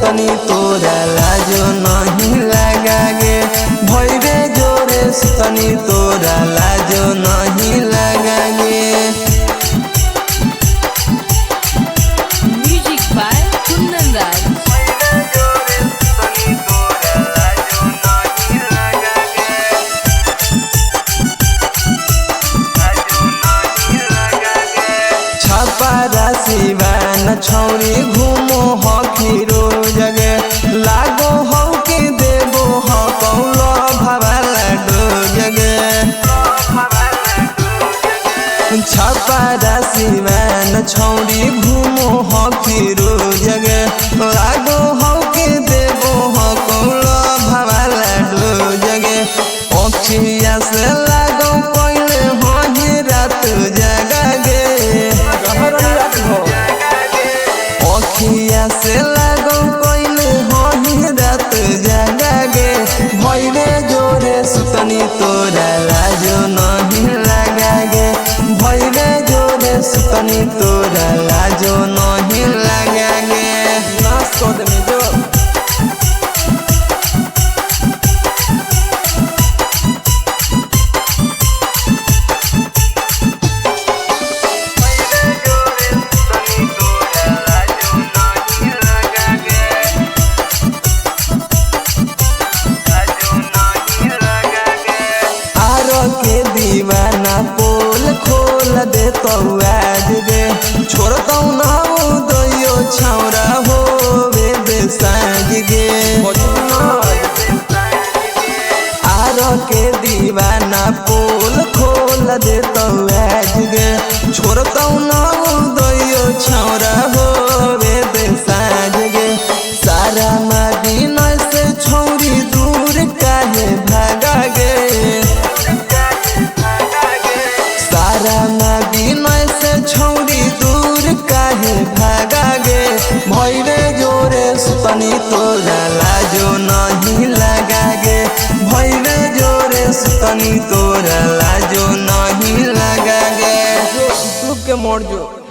सुतनी तोरा लाजो नहीं लगा गे भैरे जोरे सुतनी तोरा लाजो नहीं लगा गे। Music by Kundan Raj. छपारा सिवान छौरी घूमो हखिरो जगे लागो हौ के देबो ह कौलो भवाला डो जगे। छपारा सिवान छौरी घूमो हखिरो जगे लागो हौ के देबो ह कौलो भवाला डो जगे। अखिया से लागो पहिले होही रात जगा गे अखिया से लागो पहिले होही रात जगा गे भैरे जोरे सुतनी तोरा लाजो नहीं लगा गे भैरे जोरे सुतनी तोरा लाजो नहीं लगा गे। नाच को दे जो के दीवाना पोल खोल दे तो आज गे छोड़तौ ना उदयो छौरा हो बे साँझ गे। आर के दीवाना पोल खोल दे तो आज गे छोड़तौ ना उदयो छौरा हो बे साँझ गे। सारा मदीना से छौरी दूर काहे भागा गे सारा मदीना से छौरी दूर काहे भागा गे भैरे जोरे सुतनी तोरा लाजो नहीं लगा गे भैरे जोरे सुतनी तोरा लाजो नहीं लगा गे। डूब के मर जो।